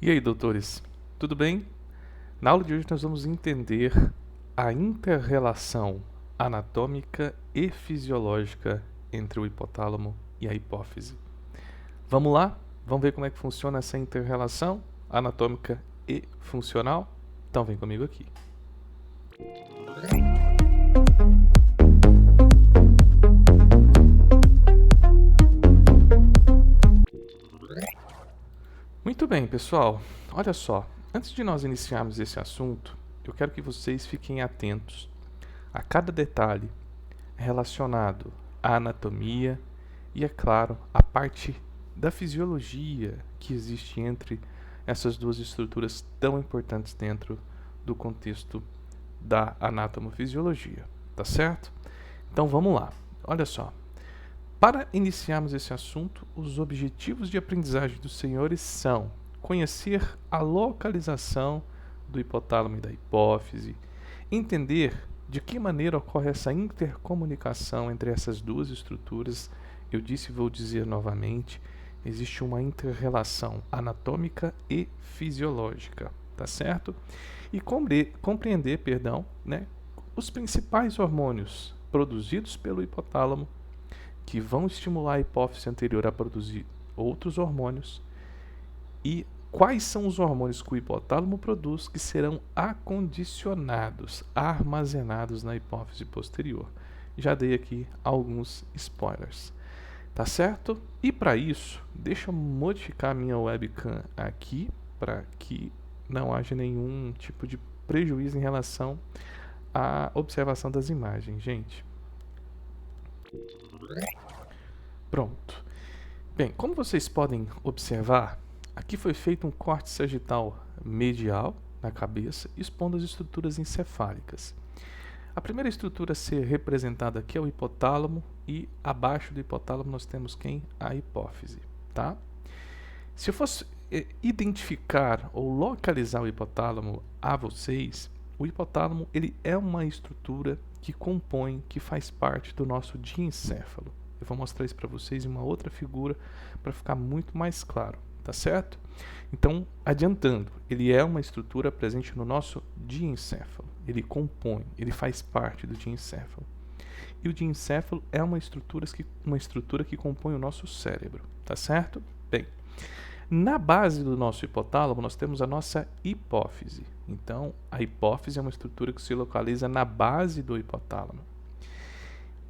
E aí, doutores, tudo bem? Na aula de hoje nós vamos entender a inter-relação anatômica e fisiológica entre o hipotálamo e a hipófise. Vamos lá? Vamos ver como é que funciona essa inter-relação anatômica e funcional? Então vem comigo aqui. Muito bem, pessoal. Olha só, antes de nós iniciarmos esse assunto, eu quero que vocês fiquem atentos a cada detalhe relacionado à anatomia e, é claro, a parte da fisiologia que existe entre essas duas estruturas tão importantes dentro do contexto da anatomofisiologia, tá certo? Então vamos lá. Olha só. Para iniciarmos esse assunto, os objetivos de aprendizagem dos senhores são conhecer a localização do hipotálamo e da hipófise, entender de que maneira ocorre essa intercomunicação entre essas duas estruturas. Eu disse e vou dizer novamente, existe uma inter-relação anatômica e fisiológica, tá certo? E compreender, né, os principais hormônios produzidos pelo hipotálamo que vão estimular a hipófise anterior a produzir outros hormônios e quais são os hormônios que o hipotálamo produz que serão acondicionados, armazenados na hipófise posterior. Já dei aqui alguns spoilers, tá certo? E para isso, deixa eu modificar minha webcam aqui para que não haja nenhum tipo de prejuízo em relação à observação das imagens, gente. Pronto. Bem, como vocês podem observar, aqui foi feito um corte sagital medial na cabeça, expondo as estruturas encefálicas. A primeira estrutura a ser representada aqui é o hipotálamo e abaixo do hipotálamo nós temos quem? A hipófise, tá? Se eu fosse identificar ou localizar o hipotálamo a vocês, o hipotálamo ele é uma estrutura que compõe, que faz parte do nosso diencéfalo. Eu vou mostrar isso para vocês em uma outra figura para ficar muito mais claro, tá certo? Então, adiantando, ele é uma estrutura presente no nosso diencéfalo. Ele compõe, ele faz parte do diencéfalo. E o diencéfalo é uma estrutura que compõe o nosso cérebro, tá certo? Bem, na base do nosso hipotálamo nós temos a nossa hipófise. Então, a hipófise é uma estrutura que se localiza na base do hipotálamo.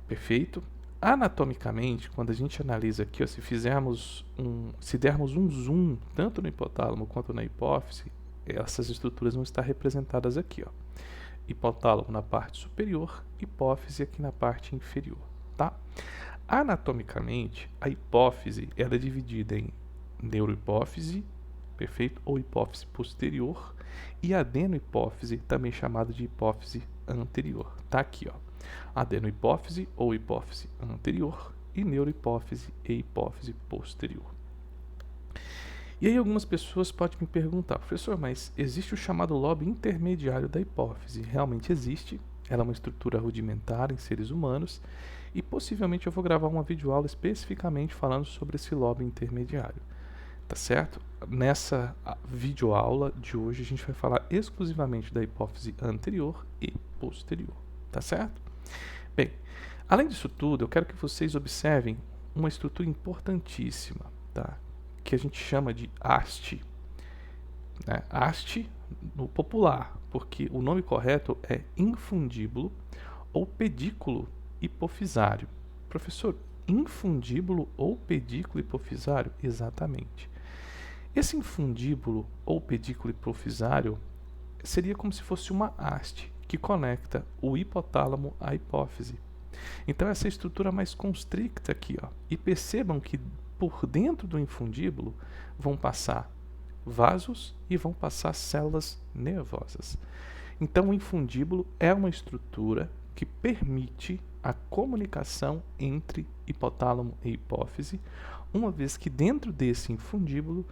Perfeito? Anatomicamente, quando a gente analisa aqui, ó, se dermos um zoom tanto no hipotálamo quanto na hipófise, essas estruturas vão estar representadas aqui, ó. Hipotálamo na parte superior, hipófise aqui na parte inferior, tá? Anatomicamente, a hipófise ela é dividida em neurohipófise, perfeito, ou hipófise posterior, e adenohipófise, também chamada de hipófise anterior, tá aqui, ó. Adenohipófise ou hipófise anterior e neurohipófise e hipófise posterior. E aí algumas pessoas podem me perguntar, professor, mas existe o chamado lobo intermediário da hipófise? Realmente existe, ela é uma estrutura rudimentar em seres humanos e possivelmente eu vou gravar uma videoaula especificamente falando sobre esse lobo intermediário, tá certo? Nessa videoaula de hoje a gente vai falar exclusivamente da hipófise anterior e posterior, tá certo? Bem, além disso tudo, eu quero que vocês observem uma estrutura importantíssima, tá? Que a gente chama de haste. Né? Haste no popular, porque o nome correto é infundíbulo ou pedículo hipofisário. Professor, infundíbulo ou pedículo hipofisário? Exatamente. Esse infundíbulo ou pedículo hipofisário seria como se fosse uma haste que conecta o hipotálamo à hipófise. Então essa é a estrutura mais constricta aqui, ó. E percebam que por dentro do infundíbulo vão passar vasos e vão passar células nervosas. Então o infundíbulo é uma estrutura que permite a comunicação entre hipotálamo e hipófise, uma vez que dentro desse infundíbulo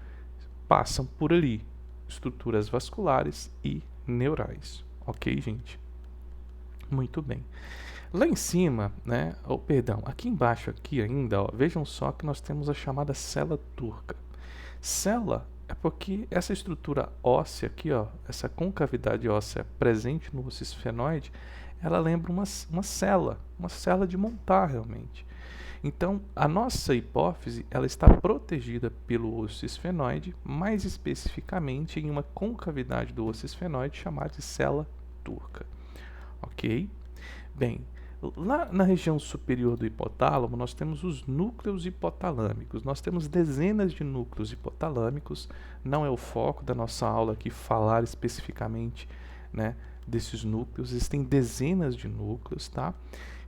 passam por ali estruturas vasculares e neurais. Ok, gente? Muito bem. Lá em cima, né, aqui embaixo aqui ainda, ó, vejam só que nós temos a chamada célula turca. Célula É porque essa estrutura óssea aqui, ó, essa concavidade óssea presente no osso esfenoide, ela lembra uma célula de montar realmente. Então, a nossa hipófise, ela está protegida pelo osso esfenoide, mais especificamente em uma concavidade do osso esfenoide chamada de célula turca. Ok? Bem, lá na região superior do hipotálamo, nós temos os núcleos hipotalâmicos. Nós temos dezenas de núcleos hipotalâmicos. Não é o foco da nossa aula aqui falar especificamente, né, desses núcleos. Existem dezenas de núcleos, tá?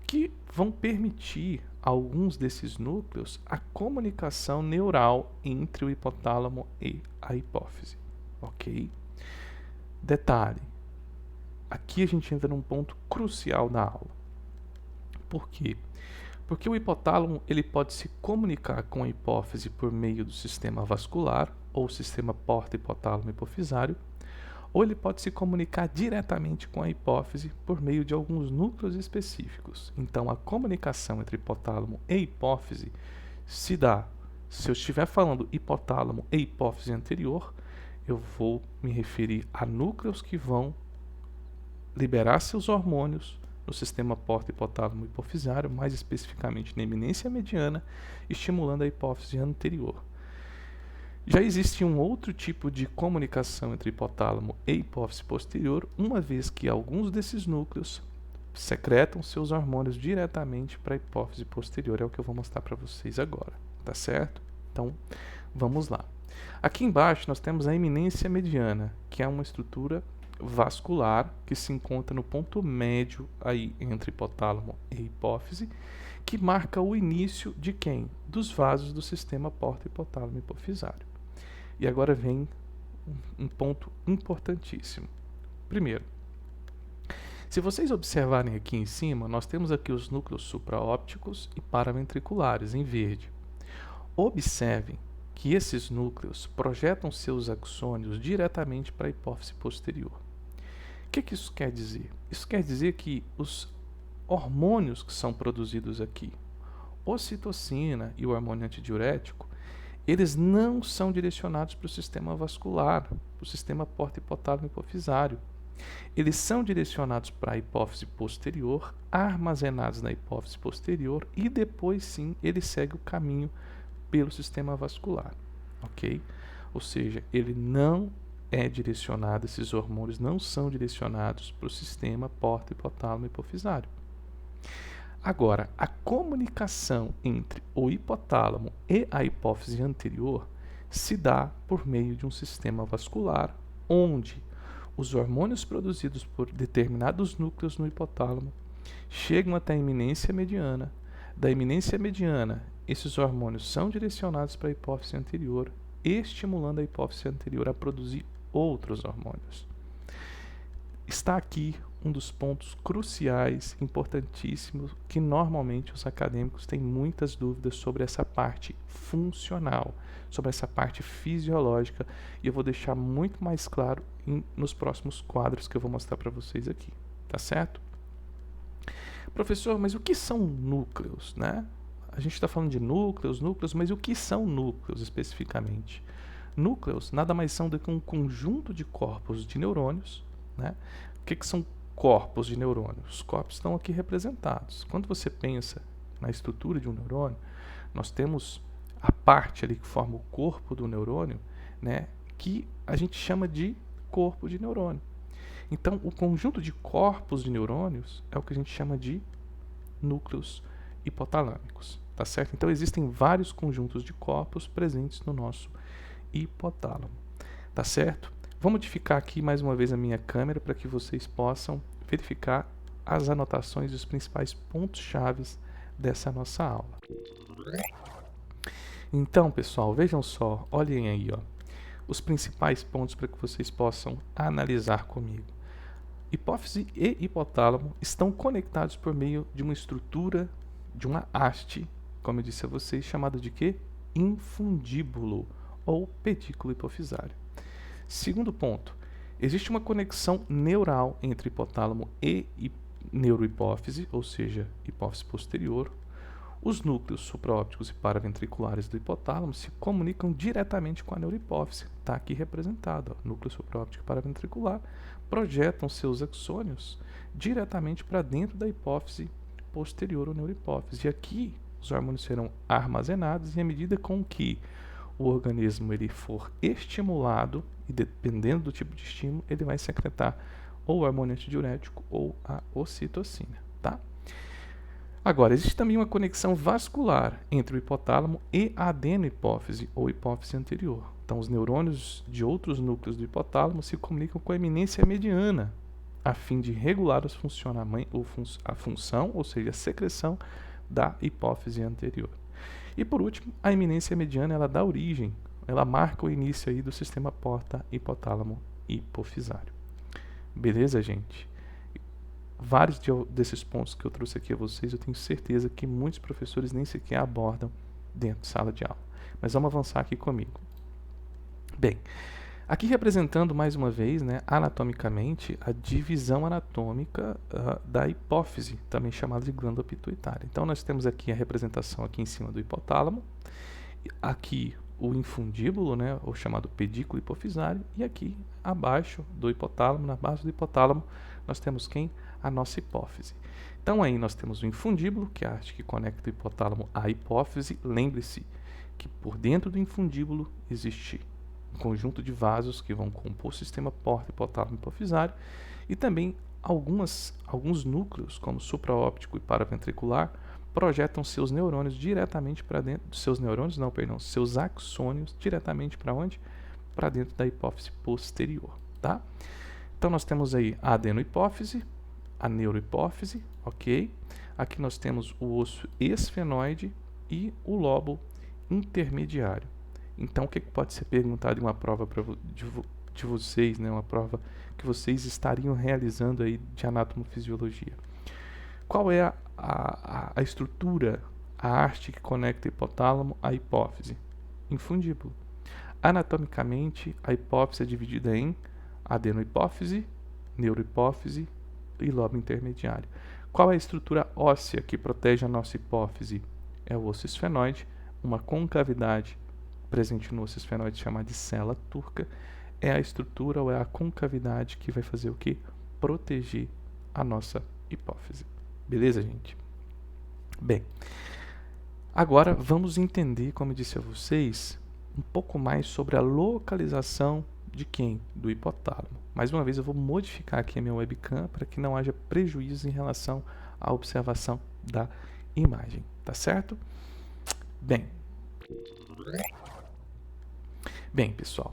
Que vão permitir alguns desses núcleos a comunicação neural entre o hipotálamo e a hipófise. Ok? Detalhe. Aqui a gente entra num ponto crucial da aula. Por quê? Porque o hipotálamo ele pode se comunicar com a hipófise por meio do sistema vascular ou sistema porta-hipotálamo hipofisário, ou ele pode se comunicar diretamente com a hipófise por meio de alguns núcleos específicos. Então, a comunicação entre hipotálamo e hipófise se dá, se eu estiver falando hipotálamo e hipófise anterior, eu vou me referir a núcleos que vão liberar seus hormônios no sistema porta-hipotálamo hipofisário, mais especificamente na eminência mediana, estimulando a hipófise anterior. Já existe um outro tipo de comunicação entre hipotálamo e hipófise posterior, uma vez que alguns desses núcleos secretam seus hormônios diretamente para a hipófise posterior, é o que eu vou mostrar para vocês agora, tá certo? Então, vamos lá. Aqui embaixo nós temos a eminência mediana, que é uma estrutura vascular que se encontra no ponto médio aí entre hipotálamo e hipófise, que marca o início de quem? Dos vasos do sistema porta-hipotálamo hipofisário. E agora vem um ponto importantíssimo. Primeiro, se vocês observarem aqui em cima, nós temos aqui os núcleos supraópticos e paraventriculares em verde. Observem que esses núcleos projetam seus axônios diretamente para a hipófise posterior. O que isso quer dizer? Isso quer dizer que os hormônios que são produzidos aqui, ocitocina e o hormônio antidiurético, eles não são direcionados para o sistema vascular, para o sistema porta-hipotálamo hipofisário. Eles são direcionados para a hipófise posterior, armazenados na hipófise posterior e depois sim ele segue o caminho pelo sistema vascular, ok? Ou seja, ele não é direcionado, esses hormônios não são direcionados para o sistema porta-hipotálamo hipofisário. Agora, a comunicação entre o hipotálamo e a hipófise anterior se dá por meio de um sistema vascular, onde os hormônios produzidos por determinados núcleos no hipotálamo chegam até a eminência mediana. Da eminência mediana, esses hormônios são direcionados para a hipófise anterior, estimulando a hipófise anterior a produzir outros hormônios. Está aqui um dos pontos cruciais, importantíssimos, que normalmente os acadêmicos têm muitas dúvidas sobre essa parte funcional, sobre essa parte fisiológica, e eu vou deixar muito mais claro nos próximos quadros que eu vou mostrar para vocês aqui, tá certo? Professor, mas o que são núcleos, né? A gente está falando de núcleos, mas o que são núcleos especificamente? Núcleos nada mais são do que um conjunto de corpos de neurônios, né? O que são corpos de neurônios? Os corpos estão aqui representados. Quando você pensa na estrutura de um neurônio, nós temos a parte ali que forma o corpo do neurônio, né, que a gente chama de corpo de neurônio. Então, o conjunto de corpos de neurônios é o que a gente chama de núcleos hipotalâmicos, tá certo? Então, existem vários conjuntos de corpos presentes no nosso hipotálamo, tá certo? Vou modificar aqui mais uma vez a minha câmera para que vocês possam verificar as anotações e os principais pontos-chave dessa nossa aula. Então, pessoal, vejam só, olhem aí, ó, os principais pontos para que vocês possam analisar comigo. Hipófise e hipotálamo estão conectados por meio de uma estrutura, de uma haste, como eu disse a vocês, chamada de quê? Infundíbulo ou pedículo hipofisário. Segundo ponto, existe uma conexão neural entre hipotálamo e neurohipófise, ou seja, hipófise posterior. Os núcleos supraópticos e paraventriculares do hipotálamo se comunicam diretamente com a neurohipófise. Está aqui representado. Ó. Núcleo supraóptico e paraventricular projetam seus axônios diretamente para dentro da hipófise posterior ou neurohipófise. E aqui os hormônios serão armazenados e à medida com que o organismo ele for estimulado, e dependendo do tipo de estímulo, ele vai secretar ou o hormônio antidiurético ou a ocitocina. Tá? Agora, existe também uma conexão vascular entre o hipotálamo e a adenohipófise ou hipófise anterior. Então, os neurônios de outros núcleos do hipotálamo se comunicam com a eminência mediana, a fim de regular a função, ou seja, a secreção da hipófise anterior. E por último, a eminência mediana ela dá origem, ela marca o início aí do sistema porta hipotálamo hipofisário. Beleza, gente? Vários desses pontos que eu trouxe aqui a vocês, eu tenho certeza que muitos professores nem sequer abordam dentro de sala de aula. Mas vamos avançar aqui comigo. Bem, aqui representando mais uma vez, né, anatomicamente, a divisão anatômica da hipófise, também chamada de glândula pituitária. Então, nós temos aqui a representação aqui em cima do hipotálamo, aqui o infundíbulo, né, ou chamado pedículo hipofisário, e aqui abaixo do hipotálamo, na base do hipotálamo, nós temos quem? A nossa hipófise. Então aí nós temos o infundíbulo, que é a arte que conecta o hipotálamo à hipófise. Lembre-se que por dentro do infundíbulo existe um conjunto de vasos que vão compor o sistema porta hipotálamo hipofisário e também alguns núcleos, como supraóptico e paraventricular, projetam seus neurônios diretamente para dentro, seus axônios diretamente para onde? Para dentro da hipófise posterior, tá? Então nós temos aí a adenohipófise, a neurohipófise, ok? Aqui nós temos o osso esfenoide e o lobo intermediário. Então o que pode ser perguntado em uma prova de vocês, né? Uma prova que vocês estariam realizando aí de anatomofisiologia? Qual é a estrutura, a haste que conecta o hipotálamo à hipófise? Infundíbulo. Anatomicamente, a hipófise é dividida em adenohipófise, neurohipófise e lobo intermediário. Qual é a estrutura óssea que protege a nossa hipófise? É o osso esfenoide, uma concavidade presente no osso esfenoide chamada de cela turca. É a estrutura ou é a concavidade que vai fazer o quê? Proteger a nossa hipófise. Beleza, gente? Bem, agora vamos entender, como eu disse a vocês, um pouco mais sobre a localização de quem? Do hipotálamo. Mais uma vez eu vou modificar aqui a minha webcam para que não haja prejuízo em relação à observação da imagem, tá certo? Bem, pessoal,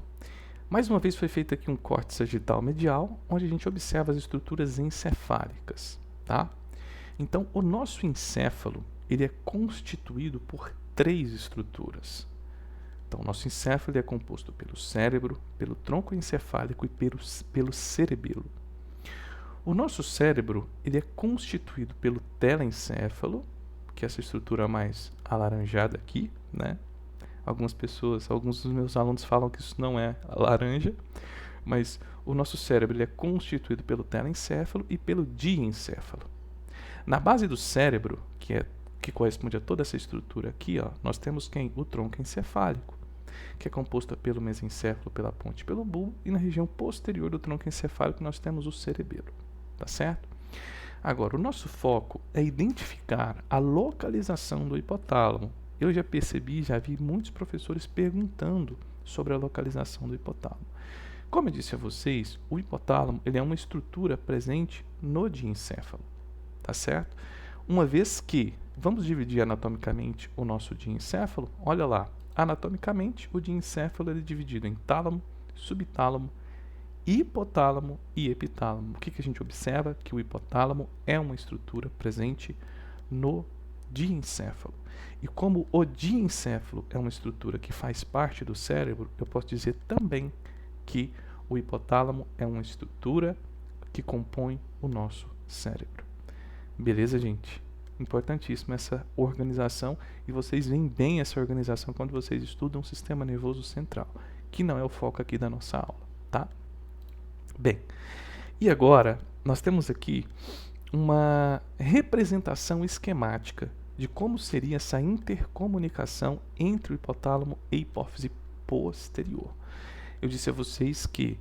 mais uma vez foi feito aqui um corte sagital medial, onde a gente observa as estruturas encefálicas, tá? Então, o nosso encéfalo, ele é constituído por 3 estruturas. Então, o nosso encéfalo é composto pelo cérebro, pelo tronco encefálico e pelo cerebelo. O nosso cérebro ele é constituído pelo telencéfalo, que é essa estrutura mais alaranjada aqui, né? Alguns dos meus alunos falam que isso não é laranja, mas o nosso cérebro ele é constituído pelo telencéfalo e pelo diencéfalo. Na base do cérebro, que corresponde a toda essa estrutura aqui, ó, nós temos quem? O tronco encefálico, que é composto pelo mesencéfalo, pela ponte e pelo bulbo, e na região posterior do tronco encefálico nós temos o cerebelo, tá certo? Agora, o nosso foco é identificar a localização do hipotálamo. Eu já vi muitos professores perguntando sobre a localização do hipotálamo. Como eu disse a vocês, o hipotálamo ele é uma estrutura presente no diencéfalo, tá certo? Uma vez que, vamos dividir anatomicamente o nosso diencéfalo, olha lá, anatomicamente o diencéfalo é dividido em tálamo, subtálamo, hipotálamo e epitálamo. O que a gente observa? Que o hipotálamo é uma estrutura presente no diencéfalo. E como o diencéfalo é uma estrutura que faz parte do cérebro, eu posso dizer também que o hipotálamo é uma estrutura que compõe o nosso cérebro. Beleza, gente? Importantíssima essa organização, e vocês veem bem essa organização quando vocês estudam o sistema nervoso central, que não é o foco aqui da nossa aula, tá? Bem, e agora nós temos aqui uma representação esquemática de como seria essa intercomunicação entre o hipotálamo e a hipófise posterior. Eu disse a vocês que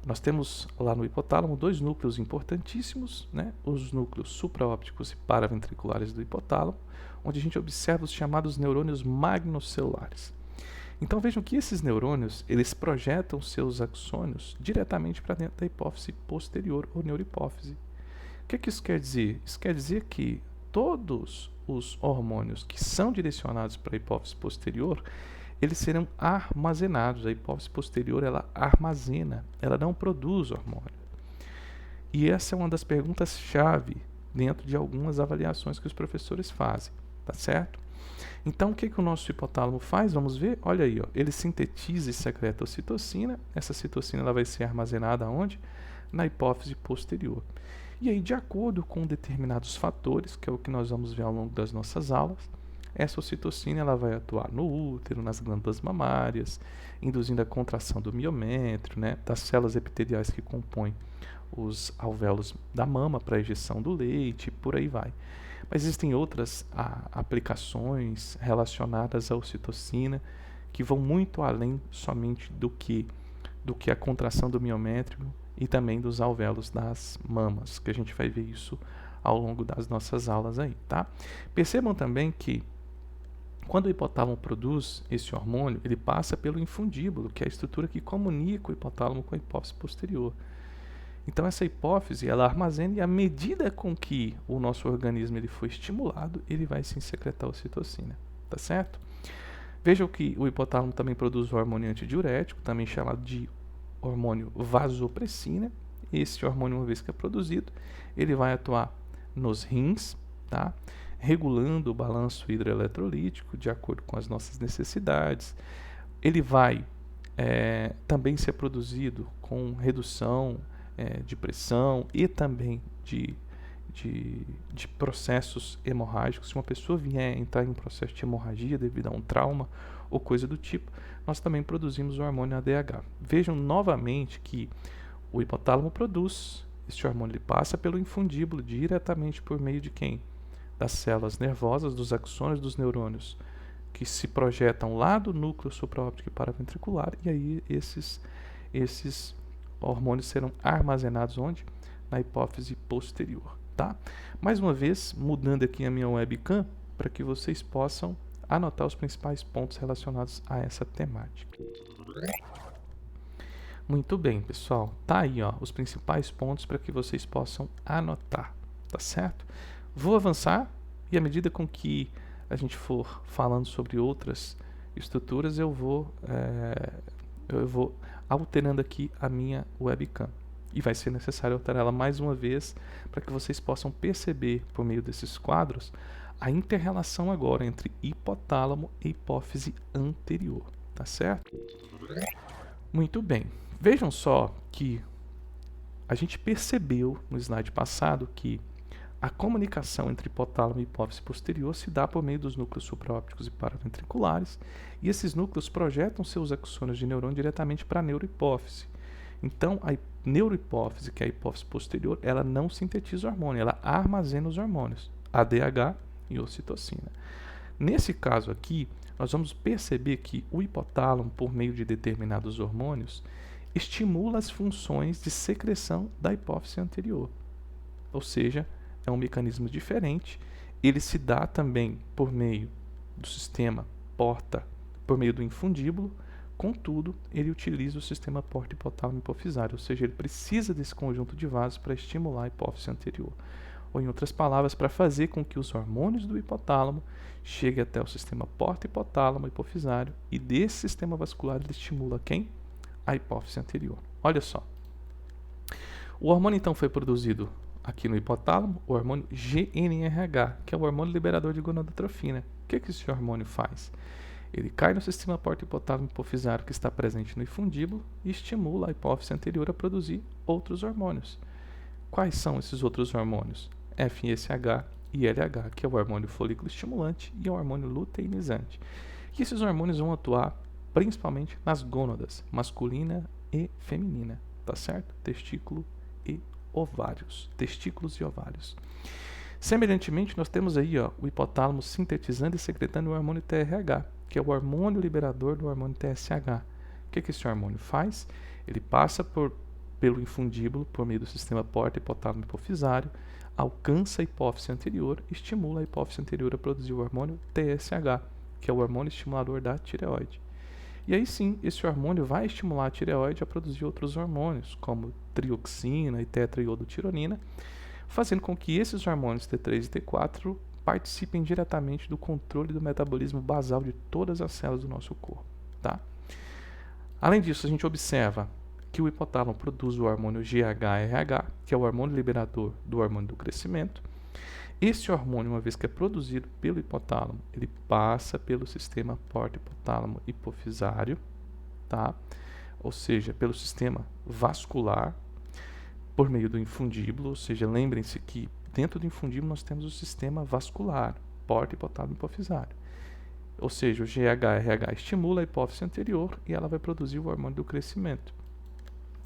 nós temos lá no hipotálamo dois núcleos importantíssimos, né? Os núcleos supraópticos e paraventriculares do hipotálamo, onde a gente observa os chamados neurônios magnocelulares. Então vejam que esses neurônios, eles projetam seus axônios diretamente para dentro da hipófise posterior ou neurohipófise. O que isso quer dizer? Isso quer dizer que todos os hormônios que são direcionados para a hipófise posterior, eles serão armazenados. A hipófise posterior, ela armazena, ela não produz hormônio. E essa é uma das perguntas-chave dentro de algumas avaliações que os professores fazem, tá certo? Então, o que o nosso hipotálamo faz? Vamos ver? Olha aí, ó, ele sintetiza e secreta ocitocina. Essa citocina ela vai ser armazenada onde? Na hipófise posterior. E aí, de acordo com determinados fatores, que é o que nós vamos ver ao longo das nossas aulas, essa ocitocina ela vai atuar no útero, nas glândulas mamárias, induzindo a contração do miométrio, né, das células epiteliais que compõem os alvéolos da mama para a ejeção do leite, por aí vai. Mas existem outras aplicações relacionadas à ocitocina que vão muito além somente do que a contração do miométrio e também dos alvéolos das mamas, que a gente vai ver isso ao longo das nossas aulas aí, tá? Percebam também que quando o hipotálamo produz esse hormônio, ele passa pelo infundíbulo, que é a estrutura que comunica o hipotálamo com a hipófise posterior. Então essa hipófise, ela armazena e à medida com que o nosso organismo ele for estimulado, ele vai sim secretar ocitocina, tá certo? Vejam que o hipotálamo também produz o hormônio antidiurético, também chamado de hormônio vasopressina. Esse hormônio, uma vez que é produzido, ele vai atuar nos rins, tá? Regulando o balanço hidroeletrolítico de acordo com as nossas necessidades. Ele vai também ser produzido com redução de pressão e também de processos hemorrágicos. Se uma pessoa vier entrar em um processo de hemorragia devido a um trauma ou coisa do tipo, nós também produzimos o hormônio ADH. Vejam novamente que o hipotálamo produz esse hormônio, ele passa pelo infundíbulo diretamente por meio de quem? Das células nervosas, dos axônios dos neurônios, que se projetam lá do núcleo supraóptico e paraventricular, e aí esses hormônios serão armazenados onde? Na hipófise posterior, tá? Mais uma vez, mudando aqui a minha webcam, para que vocês possam anotar os principais pontos relacionados a essa temática. Muito bem, pessoal. Tá aí, ó, os principais pontos para que vocês possam anotar, tá certo? Vou avançar e à medida com que a gente for falando sobre outras estruturas, eu vou alterando aqui a minha webcam. E vai ser necessário alterar ela mais uma vez para que vocês possam perceber, por meio desses quadros, a inter-relação agora entre hipotálamo e hipófise anterior, tá certo? Muito bem. Vejam só que a gente percebeu no slide passado que a comunicação entre hipotálamo e hipófise posterior se dá por meio dos núcleos supraópticos e paraventriculares, e esses núcleos projetam seus axônios de neurônio diretamente para a neurohipófise. Então, a neurohipófise, que é a hipófise posterior, ela não sintetiza hormônio, ela armazena os hormônios, ADH e ocitocina. Nesse caso aqui, nós vamos perceber que o hipotálamo, por meio de determinados hormônios, estimula as funções de secreção da hipófise anterior. Ou seja, é um mecanismo diferente. Ele se dá também por meio do sistema porta, por meio do infundíbulo. Contudo, ele utiliza o sistema porta hipotálamo hipofisário, ou seja, ele precisa desse conjunto de vasos para estimular a hipófise anterior. Ou, em outras palavras, para fazer com que os hormônios do hipotálamo cheguem até o sistema porta hipotálamo hipofisário, e desse sistema vascular ele estimula quem? A hipófise anterior. Olha só. O hormônio então foi produzido aqui no hipotálamo, o hormônio GNRH, que é o hormônio liberador de gonadotrofina. O que esse hormônio faz? Ele cai no sistema porta hipotálamo hipofisário que está presente no infundíbulo e estimula a hipófise anterior a produzir outros hormônios. Quais são esses outros hormônios? FSH e LH, que é o hormônio folículo estimulante e o hormônio luteinizante. E esses hormônios vão atuar principalmente nas gônadas, masculina e feminina, tá certo? Testículos e ovários. Semelhantemente, nós temos aí o hipotálamo sintetizando e secretando o hormônio TRH, que é o hormônio liberador do hormônio TSH. O que esse hormônio faz? Ele passa pelo infundíbulo, por meio do sistema porta hipotálamo hipofisário, alcança a hipófise anterior e estimula a hipófise anterior a produzir o hormônio TSH, que é o hormônio estimulador da tireoide. E aí sim, esse hormônio vai estimular a tireoide a produzir outros hormônios, como trioxina e tetraiodotironina, fazendo com que esses hormônios T3 e T4 participem diretamente do controle do metabolismo basal de todas as células do nosso corpo. Tá? Além disso, a gente observa que o hipotálamo produz o hormônio GHRH, que é o hormônio liberador do hormônio do crescimento. Esse hormônio, uma vez que é produzido pelo hipotálamo, ele passa pelo sistema porta-hipotálamo hipofisário, tá? Ou seja, pelo sistema vascular, por meio do infundíbulo, ou seja, lembrem-se que dentro do infundíbulo nós temos o sistema vascular, porta-hipotálamo hipofisário. Ou seja, o GHRH estimula a hipófise anterior e ela vai produzir o hormônio do crescimento.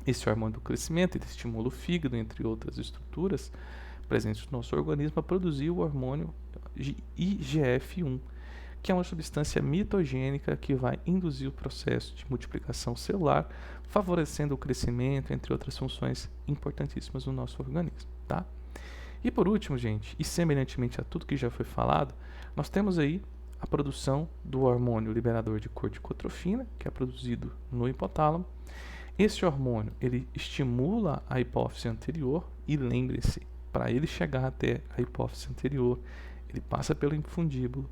Esse hormônio do crescimento ele estimula o fígado, entre outras estruturas presentes no nosso organismo, a produzir o hormônio IGF-1, que é uma substância mitogênica que vai induzir o processo de multiplicação celular, favorecendo o crescimento, entre outras funções importantíssimas no nosso organismo. Tá? E por último, gente, e semelhantemente a tudo que já foi falado, nós temos aí a produção do hormônio liberador de corticotrofina, que é produzido no hipotálamo. Esse hormônio ele estimula a hipófise anterior e lembre-se, para ele chegar até a hipófise anterior, ele passa pelo infundíbulo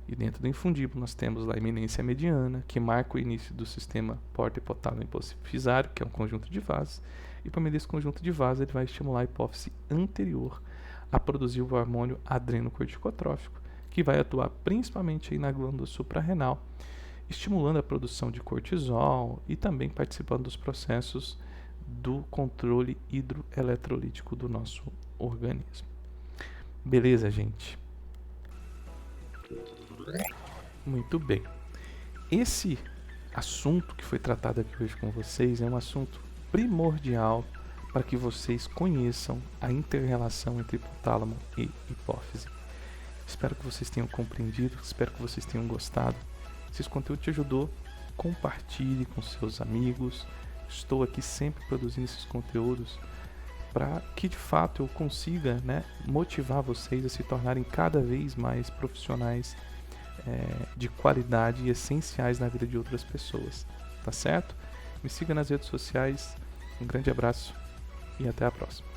e dentro do infundíbulo nós temos lá a eminência mediana, que marca o início do sistema porta-hipotálamo hipofisário, que é um conjunto de vasos, e por meio desse conjunto de vasos ele vai estimular a hipófise anterior a produzir o hormônio adrenocorticotrófico, que vai atuar principalmente aí na glândula suprarrenal, estimulando a produção de cortisol e também participando dos processos do controle hidroeletrolítico do nosso organismo. Beleza, gente? Muito bem. Esse assunto que foi tratado aqui hoje com vocês é um assunto primordial para que vocês conheçam a inter-relação entre hipotálamo e hipófise. Espero que vocês tenham compreendido, espero que vocês tenham gostado. Se esse conteúdo te ajudou, compartilhe com seus amigos. Estou aqui sempre produzindo esses conteúdos para que de fato eu consiga, motivar vocês a se tornarem cada vez mais profissionais de qualidade e essenciais na vida de outras pessoas. Tá certo? Me siga nas redes sociais. Um grande abraço e até a próxima.